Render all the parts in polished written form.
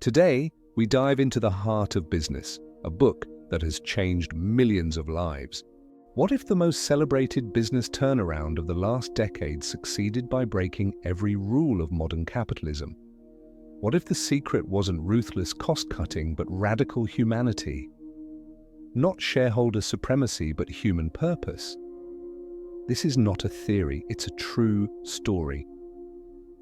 Today, we dive into the heart of business, a book that has changed millions of lives. What if the most celebrated business turnaround of the last decade succeeded by breaking every rule of modern capitalism? What if the secret wasn't ruthless cost-cutting but radical humanity? Not shareholder supremacy but human purpose. This is not a theory, it's a true story.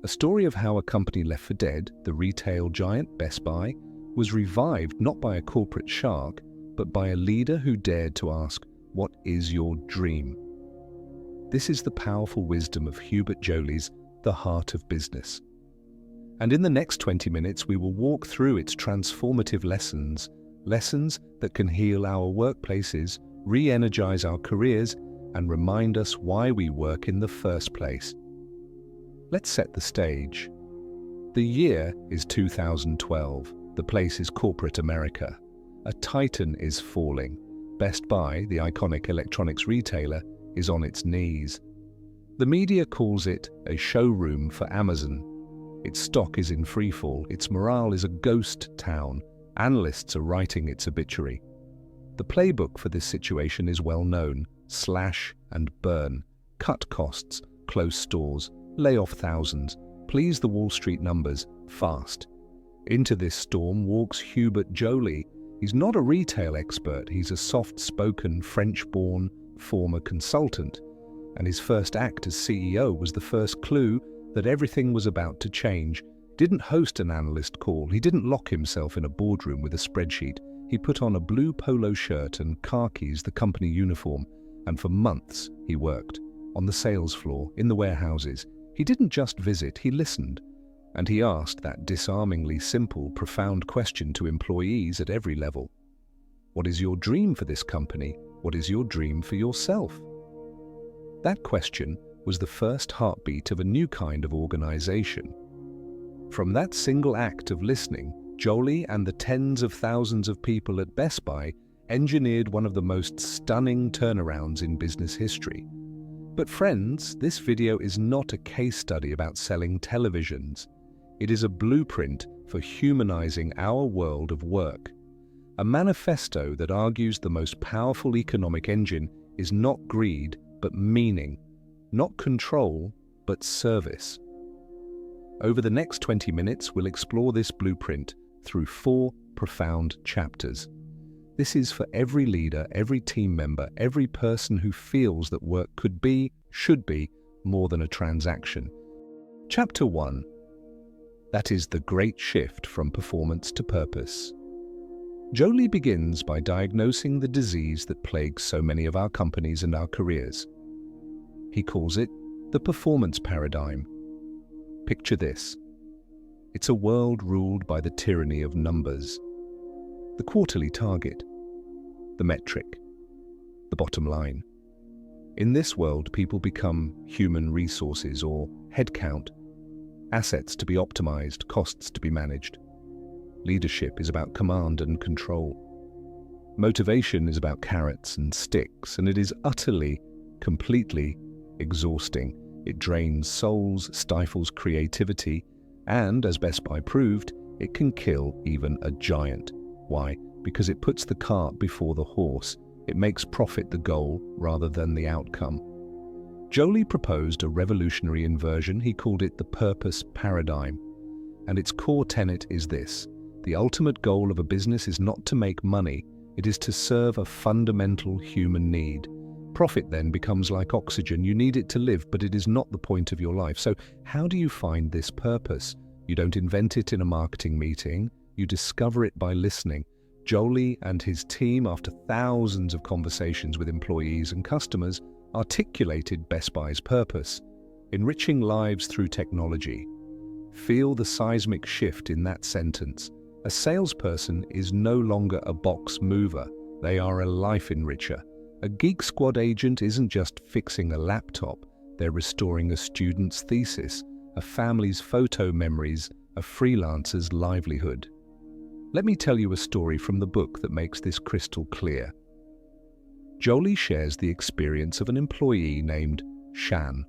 A story of how a company left for dead, the retail giant Best Buy, was revived not by a corporate shark, but by a leader who dared to ask, "What is your dream?" This is the powerful wisdom of Hubert Joly's The Heart of Business. And in the next 20 minutes, we will walk through its transformative lessons that can heal our workplaces, re-energize our careers, and remind us why we work in the first place. Let's set the stage. The year is 2012. The place is corporate America. A titan is falling. Best Buy, the iconic electronics retailer, is on its knees. The media calls it a showroom for Amazon. Its stock is in freefall. Its morale is a ghost town. Analysts are writing its obituary. The playbook for this situation is well known. Slash and burn. Cut costs. Close stores. Lay off thousands. Please the Wall Street numbers. Fast. Into this storm walks Hubert Joly. He's not a retail expert. He's a soft-spoken, French-born former consultant. And his first act as CEO was the first clue that everything was about to change. Didn't host an analyst call. He didn't lock himself in a boardroom with a spreadsheet. He put on a blue polo shirt and khakis, the company uniform, and for months he worked. On the sales floor, in the warehouses. He didn't just visit, he listened. And he asked that disarmingly simple, profound question to employees at every level. What is your dream for this company? What is your dream for yourself? That question was the first heartbeat of a new kind of organization. From that single act of listening, Joly and the tens of thousands of people at Best Buy engineered one of the most stunning turnarounds in business history. But friends, this video is not a case study about selling televisions. It is a blueprint for humanizing our world of work. A manifesto that argues the most powerful economic engine is not greed, but meaning. Not control, but service. Over the next 20 minutes, we'll explore this blueprint through 4 profound chapters. This is for every leader, every team member, every person who feels that work could be, should be, more than a transaction. Chapter 1. That is the great shift from performance to purpose. Joly begins by diagnosing the disease that plagues so many of our companies and our careers. He calls it the performance paradigm. Picture this. It's a world ruled by the tyranny of numbers. The quarterly target, the metric, the bottom line. In this world, people become human resources or headcount, assets to be optimized, costs to be managed. Leadership is about command and control. Motivation is about carrots and sticks, and it is utterly, completely exhausting. It drains souls, stifles creativity, and, as Best Buy proved, it can kill even a giant. Why? Because it puts the cart before the horse. It makes profit the goal rather than the outcome. Joly proposed a revolutionary inversion. He called it the purpose paradigm. And its core tenet is this: the ultimate goal of a business is not to make money, it is to serve a fundamental human need. Profit then becomes like oxygen. You need it to live, but it is not the point of your life. So how do you find this purpose? You don't invent it in a marketing meeting. You discover it by listening. Joly and his team, after thousands of conversations with employees and customers, articulated Best Buy's purpose: enriching lives through technology. Feel the seismic shift in that sentence. A salesperson is no longer a box mover. They are a life enricher. A Geek Squad agent isn't just fixing a laptop. They're restoring a student's thesis, a family's photo memories, a freelancer's livelihood. Let me tell you a story from the book that makes this crystal clear. Joly shares the experience of an employee named Shan.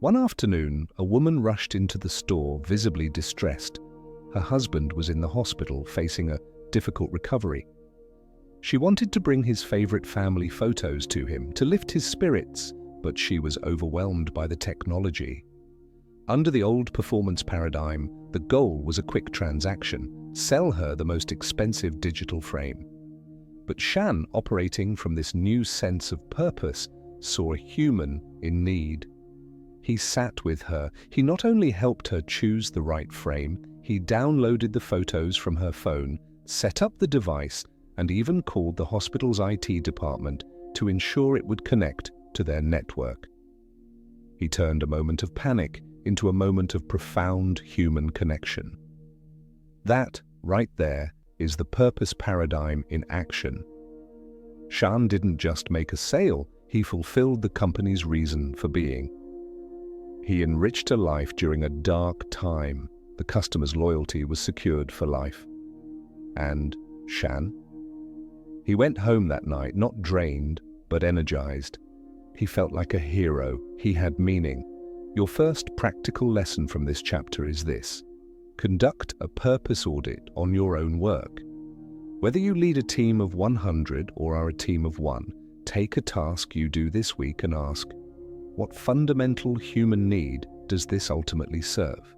One afternoon, a woman rushed into the store, visibly distressed. Her husband was in the hospital facing a difficult recovery. She wanted to bring his favorite family photos to him to lift his spirits, but she was overwhelmed by the technology. Under the old performance paradigm, the goal was a quick transaction, sell her the most expensive digital frame. But Shan, operating from this new sense of purpose, saw a human in need. He sat with her. He not only helped her choose the right frame, he downloaded the photos from her phone, set up the device, and even called the hospital's IT department to ensure it would connect to their network. He turned a moment of panic into a moment of profound human connection. That, right there, is the purpose paradigm in action. Shan didn't just make a sale, he fulfilled the company's reason for being. He enriched a life during a dark time. The customer's loyalty was secured for life. And Shan? He went home that night, not drained, but energized. He felt like a hero. He had meaning. Your first practical lesson from this chapter is this: conduct a purpose audit on your own work. Whether you lead a team of 100 or are a team of one, take a task you do this week and ask, what fundamental human need does this ultimately serve?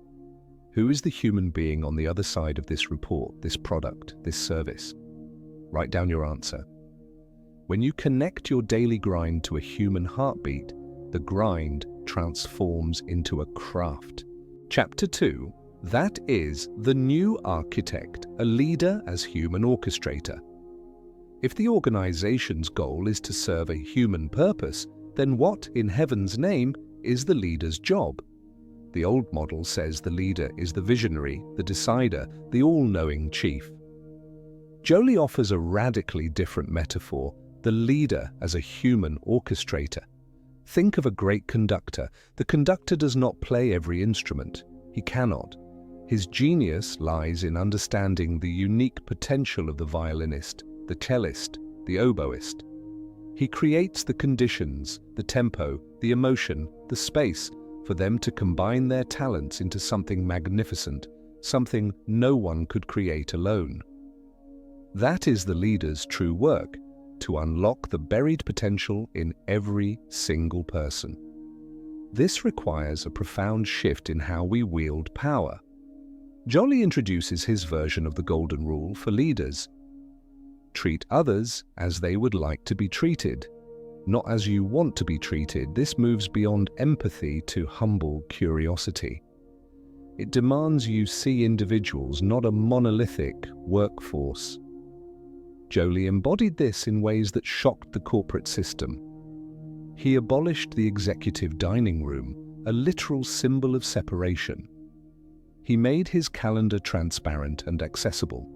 Who is the human being on the other side of this report, this product, this service? Write down your answer. When you connect your daily grind to a human heartbeat, the grind transforms into a craft. Chapter 2. That is the new architect, a leader as human orchestrator. If the organization's goal is to serve a human purpose, then what, in heaven's name, is the leader's job? The old model says the leader is the visionary, the decider, the all-knowing chief. Joly offers a radically different metaphor, the leader as a human orchestrator. Think of a great conductor. The conductor does not play every instrument. He cannot. His genius lies in understanding the unique potential of the violinist, the cellist, the oboist. He creates the conditions, the tempo, the emotion, the space, for them to combine their talents into something magnificent, something no one could create alone. That is the leader's true work, to unlock the buried potential in every single person. This requires a profound shift in how we wield power. Joly introduces his version of the golden rule for leaders. Treat others as they would like to be treated, not as you want to be treated. This moves beyond empathy to humble curiosity. It demands you see individuals, not a monolithic workforce. Joly embodied this in ways that shocked the corporate system. He abolished the executive dining room, a literal symbol of separation. He made his calendar transparent and accessible.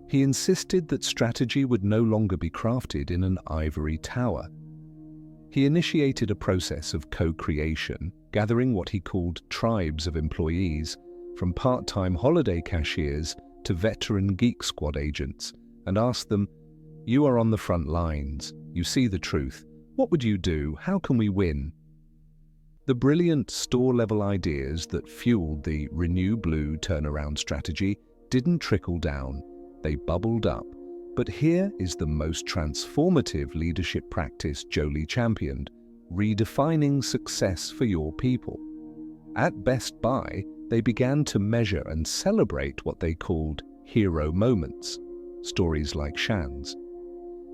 He insisted that strategy would no longer be crafted in an ivory tower. He initiated a process of co-creation, gathering what he called tribes of employees, from part-time holiday cashiers to veteran Geek Squad agents, and asked them, "You are on the front lines. You see the truth. What would you do? How can we win?" The brilliant store-level ideas that fueled the Renew Blue turnaround strategy didn't trickle down. They bubbled up. But here is the most transformative leadership practice Joly championed: redefining success for your people. At Best Buy, they began to measure and celebrate what they called hero moments, stories like Shan's.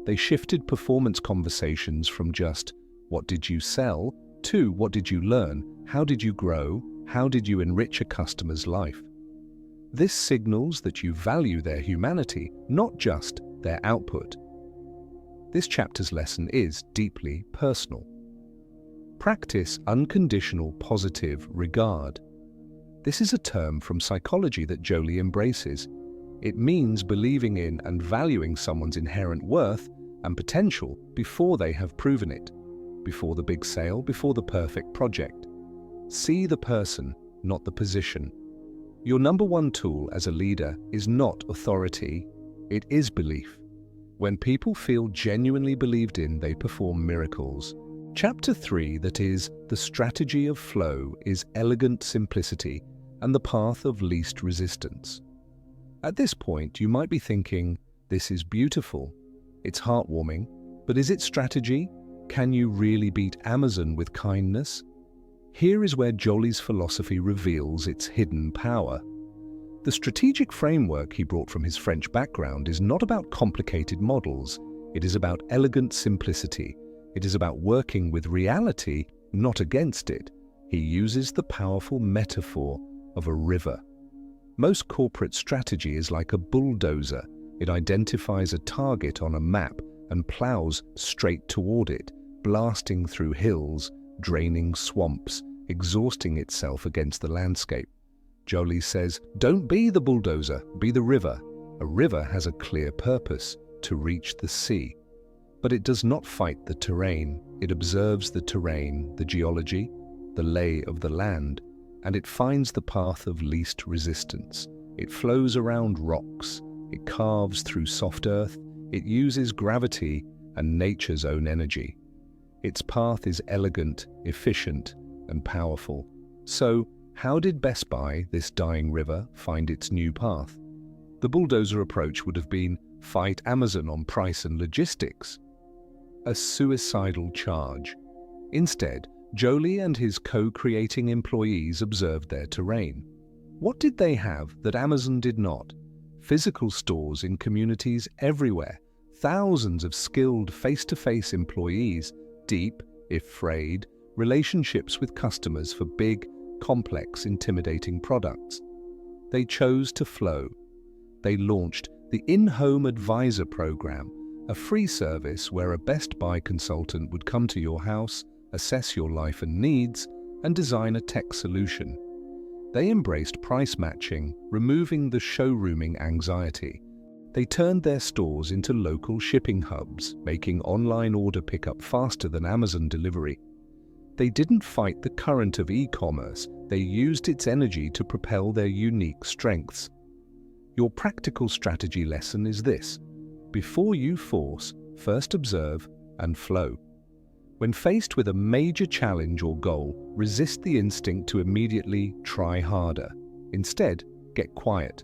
They shifted performance conversations from just, "What did you sell?" to "What did you learn? How did you grow? How did you enrich a customer's life?" This signals that you value their humanity, not just their output. This chapter's lesson is deeply personal. Practice unconditional positive regard. This is a term from psychology that Joly embraces. It means believing in and valuing someone's inherent worth and potential before they have proven it, before the big sale, before the perfect project. See the person, not the position. Your number one tool as a leader is not authority, it is belief. When people feel genuinely believed in, they perform miracles. Chapter 3, that is, the strategy of flow, is elegant simplicity. and the path of least resistance. At this point, you might be thinking, this is beautiful, it's heartwarming, but is it strategy? Can you really beat Amazon with kindness? Here is where Joly's philosophy reveals its hidden power. The strategic framework he brought from his French background is not about complicated models. It is about elegant simplicity. It is about working with reality, not against it. He uses the powerful metaphor of a river. Most corporate strategy is like a bulldozer. It identifies a target on a map and plows straight toward it, blasting through hills, draining swamps, exhausting itself against the landscape. Joly says, don't be the bulldozer, be the river. A river has a clear purpose, to reach the sea. But it does not fight the terrain. It observes the terrain, the geology, the lay of the land, and it finds the path of least resistance. It flows around rocks. It carves through soft earth. It uses gravity and nature's own energy. Its path is elegant, efficient, and powerful. So, how did Best Buy, this dying river, find its new path? The bulldozer approach would have been fight Amazon on price and logistics. A suicidal charge. Instead, Joly and his co-creating employees observed their terrain. What did they have that Amazon did not? Physical stores in communities everywhere, thousands of skilled face-to-face employees, deep, if frayed, relationships with customers for big, complex, intimidating products. They chose to flow. They launched the In-Home Advisor program, a free service where a Best Buy consultant would come to your house, assess your life and needs, and design a tech solution. They embraced price matching, removing the showrooming anxiety. They turned their stores into local shipping hubs, making online order pickup faster than Amazon delivery. They didn't fight the current of e-commerce, they used its energy to propel their unique strengths. Your practical strategy lesson is this: before you force, first observe and flow. When faced with a major challenge or goal, resist the instinct to immediately try harder. Instead, get quiet.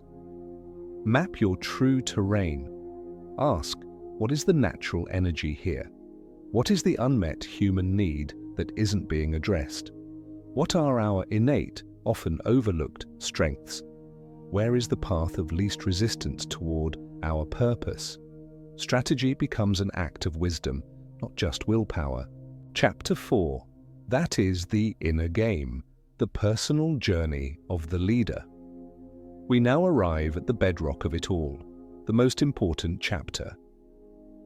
Map your true terrain. Ask, what is the natural energy here? What is the unmet human need that isn't being addressed? What are our innate, often overlooked, strengths? Where is the path of least resistance toward our purpose? Strategy becomes an act of wisdom, not just willpower. Chapter 4. That is the inner game, the personal journey of the leader. We now arrive at the bedrock of it all, the most important chapter.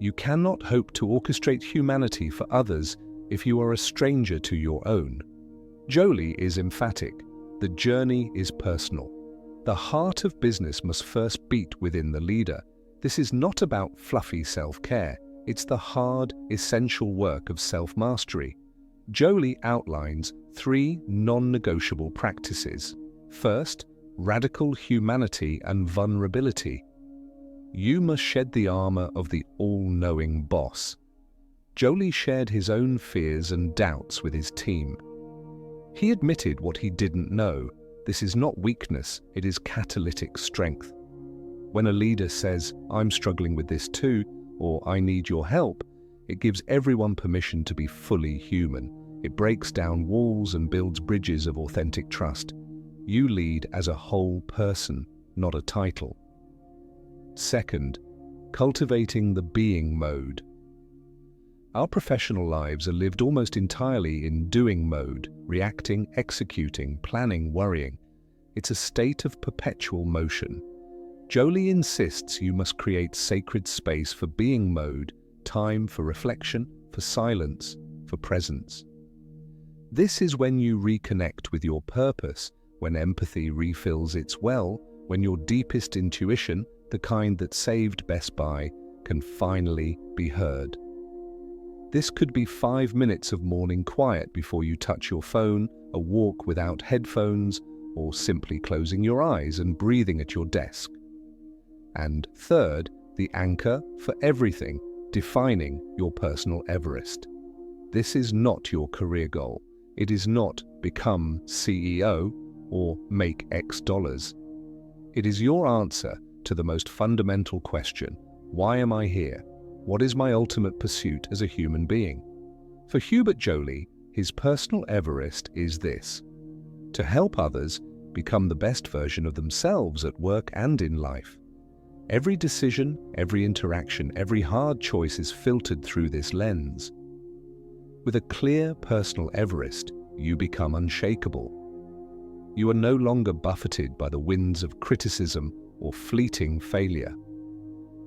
You cannot hope to orchestrate humanity for others if you are a stranger to your own. Joly is emphatic. The journey is personal. The heart of business must first beat within the leader. This is not about fluffy self-care. It's the hard, essential work of self-mastery. Joly outlines 3 non-negotiable practices. First, radical humanity and vulnerability. You must shed the armor of the all-knowing boss. Joly shared his own fears and doubts with his team. He admitted what he didn't know. This is not weakness, it is catalytic strength. When a leader says, "I'm struggling with this too," or "I need your help," it gives everyone permission to be fully human. It breaks down walls and builds bridges of authentic trust. You lead as a whole person, not a title. Second, cultivating the being mode. Our professional lives are lived almost entirely in doing mode, reacting, executing, planning, worrying. It's a state of perpetual motion. Joly insists you must create sacred space for being mode, time for reflection, for silence, for presence. This is when you reconnect with your purpose, when empathy refills its well, when your deepest intuition, the kind that saved Best Buy, can finally be heard. This could be 5 minutes of morning quiet before you touch your phone, a walk without headphones, or simply closing your eyes and breathing at your desk. And third, the anchor for everything, defining your personal Everest. This is not your career goal. It is not become CEO or make X dollars. It is your answer to the most fundamental question: why am I here? What is my ultimate pursuit as a human being? For Hubert Joly, his personal Everest is this: to help others become the best version of themselves at work and in life. Every decision, every interaction, every hard choice is filtered through this lens. With a clear personal Everest, you become unshakable. You are no longer buffeted by the winds of criticism or fleeting failure.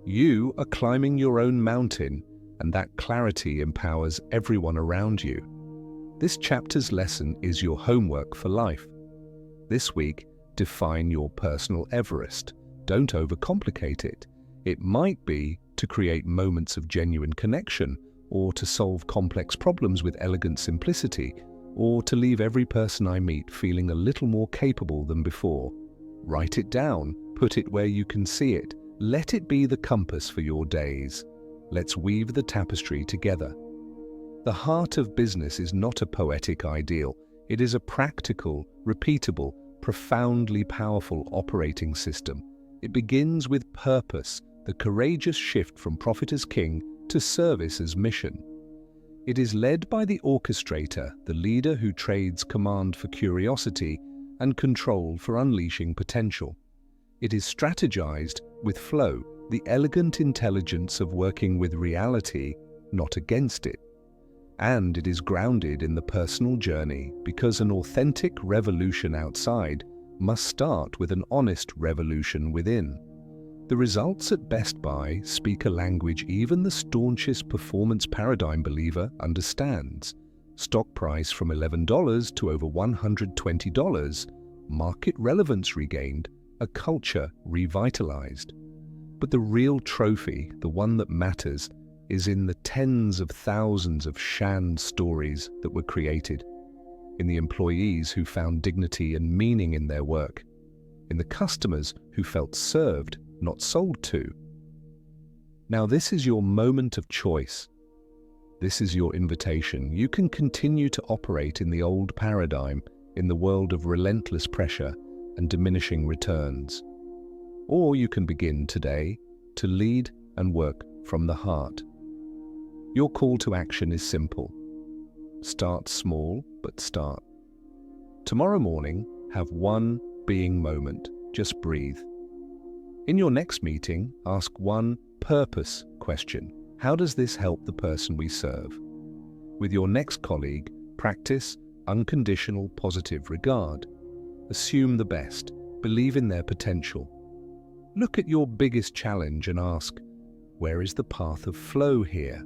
You are climbing your own mountain, and that clarity empowers everyone around you. This chapter's lesson is your homework for life. This week, define your personal Everest. Don't overcomplicate it. It might be to create moments of genuine connection, or to solve complex problems with elegant simplicity, or to leave every person I meet feeling a little more capable than before. Write it down, put it where you can see it. Let it be the compass for your days. Let's weave the tapestry together. The heart of business is not a poetic ideal. It is a practical, repeatable, profoundly powerful operating system. It begins with purpose, the courageous shift from profit as king to service as mission. It is led by the orchestrator, the leader who trades command for curiosity and control for unleashing potential. It is strategized with flow, the elegant intelligence of working with reality, not against it. And it is grounded in the personal journey, because an authentic revolution outside must start with an honest revolution within. The results at Best Buy speak a language even the staunchest performance paradigm believer understands. Stock price from $11 to over $120, market relevance regained, a culture revitalized. But the real trophy, the one that matters, is in the tens of thousands of Shan stories that were created, in the employees who found dignity and meaning in their work, in the customers who felt served, not sold to. Now this is your moment of choice. This is your invitation. You can continue to operate in the old paradigm, in the world of relentless pressure and diminishing returns. Or you can begin today to lead and work from the heart. Your call to action is simple. Start small, but start. Tomorrow morning, have one being moment. Just breathe. In your next meeting, ask one purpose question. How does this help the person we serve? With your next colleague, practice unconditional positive regard. Assume the best. Believe in their potential. Look at your biggest challenge and ask, where is the path of flow here?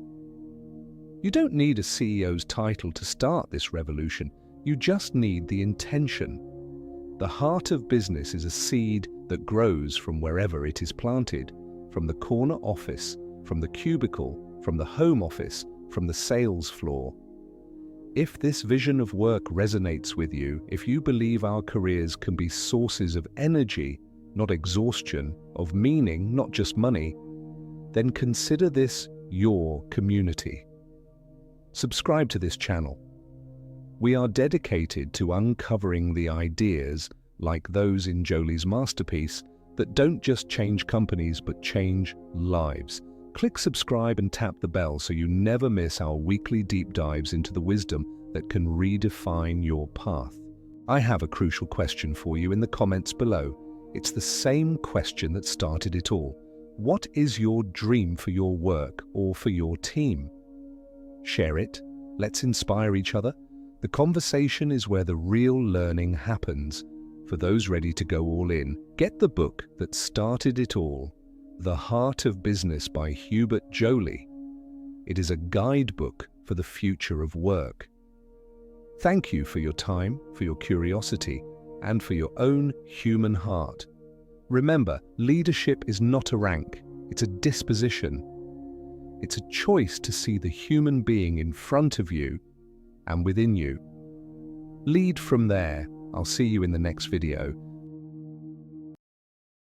You don't need a CEO's title to start this revolution. You just need the intention. The heart of business is a seed that grows from wherever it is planted, from the corner office, from the cubicle, from the home office, from the sales floor. If this vision of work resonates with you, if you believe our careers can be sources of energy, not exhaustion, of meaning, not just money, then consider this your community. Subscribe to this channel. We are dedicated to uncovering the ideas, like those in Joly's masterpiece, that don't just change companies but change lives. Click subscribe and tap the bell so you never miss our weekly deep dives into the wisdom that can redefine your path. I have a crucial question for you in the comments below. It's the same question that started it all. What is your dream for your work or for your team? Share it. Let's inspire each other. The conversation is where the real learning happens. For those ready to go all in, get the book that started it all, The Heart of Business by Hubert Joly. It is a guidebook for the future of work. Thank you for your time, for your curiosity, and for your own human heart. Remember, leadership is not a rank, it's a disposition. It's a choice to see the human being in front of you and within you. Lead from there. I'll see you in the next video.